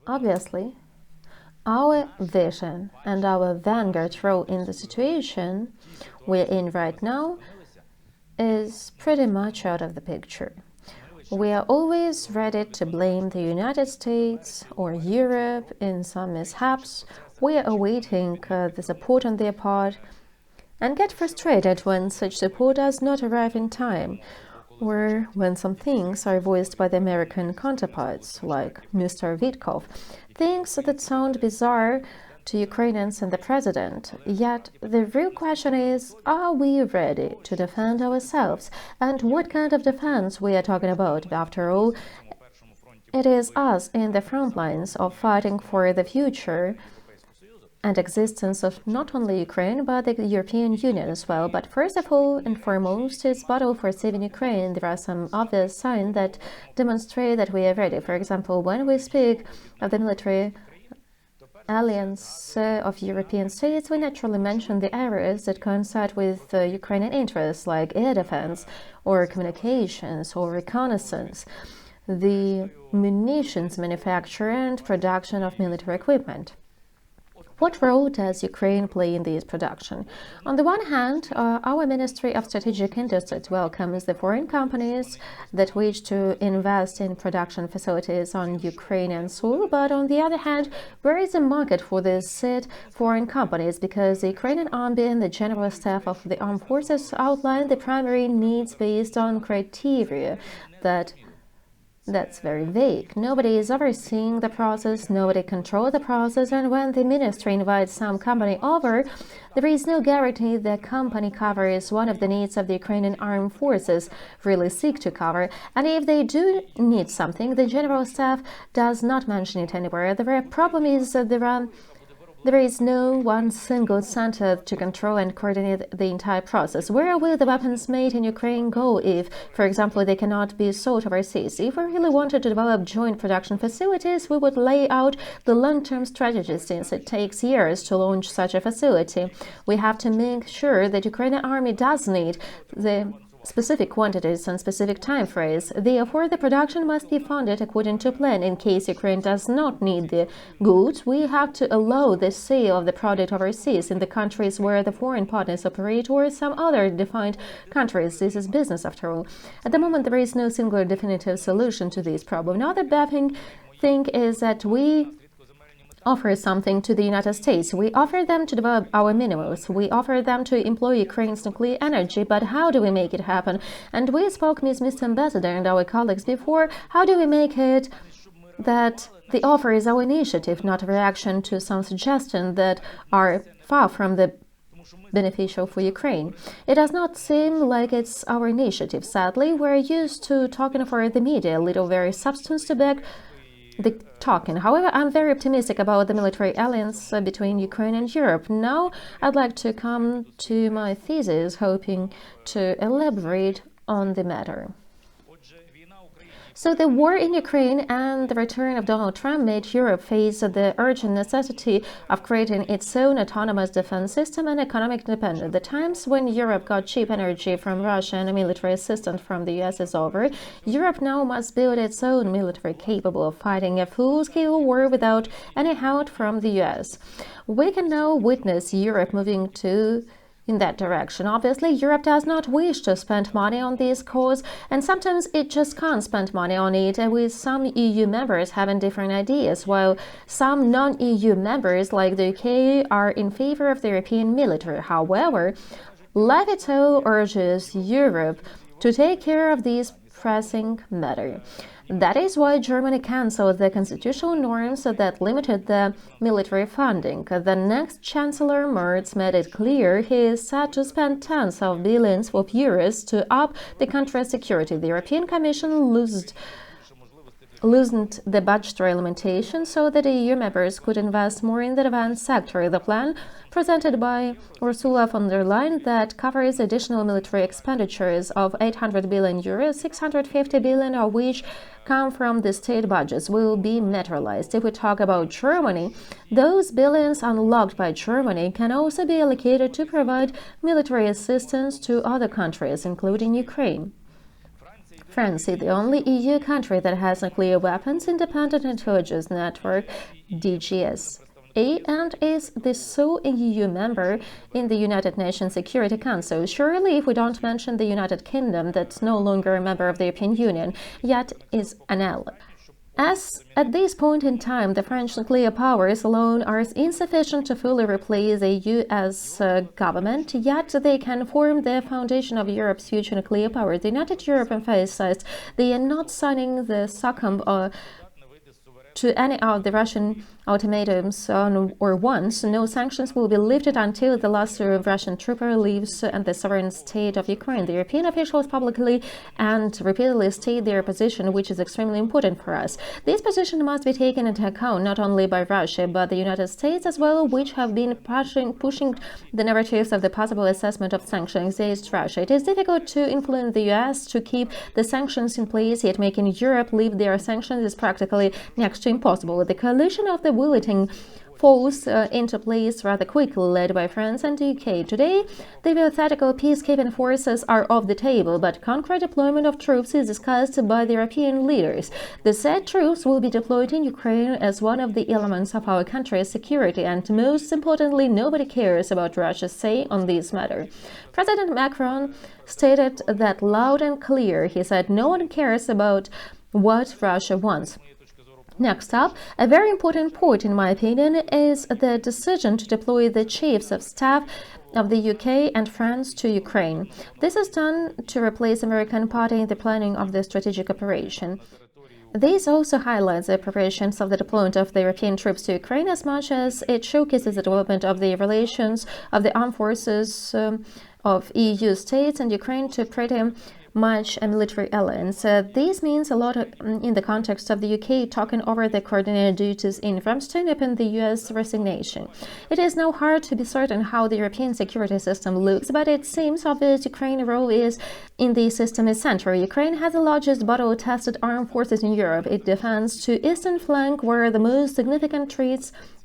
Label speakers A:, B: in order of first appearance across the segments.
A: Obviously, our vision and our vanguard role in the situation we're in right now is pretty much out of the picture. We are always ready to blame the United States or Europe in some mishaps. We are awaiting the support on their part and get frustrated when such support does not arrive in time, or when some things are voiced by the American counterparts, like Mr. Vitkov, things that sound bizarre to Ukrainians and the president. Yet the real question is, are we ready to defend ourselves? And what kind of defense we are talking about? After all, it is us in the front lines of fighting for the future and existence of not only Ukraine but the European Union as well. But first of all and foremost, it's battle for saving Ukraine. There are some obvious signs that demonstrate that we are ready. For example, when we speak of the military alliance of European states, we naturally mention the areas that coincide with Ukrainian interests, like air defense or communications or reconnaissance, the munitions manufacture and production of military equipment. What role does Ukraine play in this production? On the one hand, our Ministry of Strategic Industries welcomes the foreign companies that wish to invest in production facilities on Ukrainian soil, but on the other hand, where is a market for these said foreign companies? Because the Ukrainian Army and the General Staff of the Armed Forces outline the primary needs based on criteria that's very vague. Nobody is overseeing the process, nobody controls the process, and when the ministry invites some company over, there is no guarantee the company covers one of the needs of the Ukrainian armed forces really seek to cover. And if they do need something, the general staff does not mention it anywhere. The problem is that there is no one single center to control and coordinate the entire process. Where will the weapons made in Ukraine go if, for example, they cannot be sold overseas? If we really wanted to develop joint production facilities, we would lay out the long-term strategy, since it takes years to launch such a facility. We have to make sure that Ukrainian army does need the specific quantities and specific time frames. Therefore, the production must be funded according to plan. In case Ukraine does not need the goods, we have to allow the sale of the product overseas in the countries where the foreign partners operate or some other defined countries. This is business after all. At the moment, there is no single definitive solution to this problem. Another bad thing is that we offer something to the United States. We offer them to develop our minerals. We offer them to employ Ukraine's nuclear energy. But how do we make it happen? And we spoke with Mr. Ambassador and our colleagues before. How do we make it that the offer is our initiative, not a reaction to some suggestions that are far from the beneficial for Ukraine? It does not seem like it's our initiative. Sadly, we're used to talking for the media, little very substance to back the talking. However, I'm very optimistic about the military alliance between Ukraine and Europe. Now, I'd like to come to my thesis, hoping to elaborate on the matter. So the war in Ukraine and the return of Donald Trump made Europe face the urgent necessity of creating its own autonomous defense system and economic independence. The times when Europe got cheap energy from Russia and military assistance from the US is over. Europe now must build its own military capable of fighting a full-scale war without any help from the US. We can now witness Europe moving in that direction. Obviously, Europe does not wish to spend money on this cause, and sometimes it just can't spend money on it, with some EU members having different ideas, while some non-EU members, like the UK, are in favor of the European military. However, Levito urges Europe to take care of this pressing matter. That is why Germany cancelled the constitutional norms that limited the military funding. The next Chancellor Merz made it clear he is set to spend tens of billions of euros to up the country's security. The European Commission loosened the budgetary limitations so that EU members could invest more in the defense sector. The plan presented by Ursula von der Leyen that covers additional military expenditures of 800 billion euros, 650 billion of which come from the state budgets, will be materialized. If we talk about Germany, those billions unlocked by Germany can also be allocated to provide military assistance to other countries, including Ukraine. France is the only EU country that has nuclear weapons independent intelligence network, DGS. And is the sole EU member in the United Nations Security Council. Surely, if we don't mention the United Kingdom, that's no longer a member of the European Union, yet is an ally. As at this point in time, the French nuclear powers alone are insufficient to fully replace the US government, yet they can form the foundation of Europe's future nuclear power. The United Europe emphasized they are not signing the succumb to any of the Russian ultimatums or once. No sanctions will be lifted until the last Russian trooper leaves and the sovereign state of Ukraine. The European officials publicly and repeatedly state their position, which is extremely important for us. This position must be taken into account not only by Russia, but the United States as well, which have been pushing the narratives of the possible assessment of sanctions against Russia. It is difficult to influence the US to keep the sanctions in place, yet making Europe leave their sanctions is practically next to impossible. The coalition of the willing falls into place rather quickly, led by France and the UK. Today, the hypothetical peacekeeping forces are off the table, but concrete deployment of troops is discussed by the European leaders. The said troops will be deployed in Ukraine as one of the elements of our country's security, and most importantly, nobody cares about Russia's say on this matter. President Macron stated that loud and clear. He said no one cares about what Russia wants. Next up, a very important point, in my opinion, is the decision to deploy the chiefs of staff of the UK and France to Ukraine. This is done to replace American party in the planning of the strategic operation. This also highlights the preparations of the deployment of the European troops to Ukraine as much as it showcases the development of the relations of the armed forces of EU states and Ukraine to pretty much a military alliance. This means a lot in the context of the UK talking over the coordinated duties in Ramstein upon the US resignation. It is now hard to be certain how the European security system looks, but it seems obvious Ukraine's role is in the system is central. Ukraine has the largest battle-tested armed forces in Europe. It defends to eastern flank where the most significant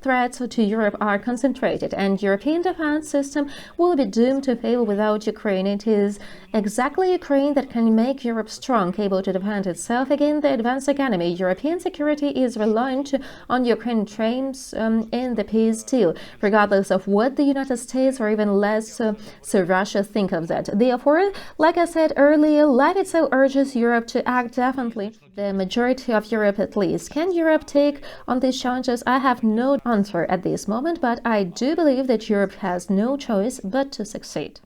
A: threats to Europe are concentrated, and European defense system will be doomed to fail without Ukraine. It is exactly Ukraine that can make Europe strong, able to defend itself against the advanced enemy. European security is reliant on Ukraine troops in the peace deal, regardless of what the United States or even less so Russia think of that. Therefore, like I said earlier, life itself urges Europe to act definitely. The majority of Europe at least. Can Europe take on these challenges? I have no answer at this moment, but I do believe that Europe has no choice but to succeed.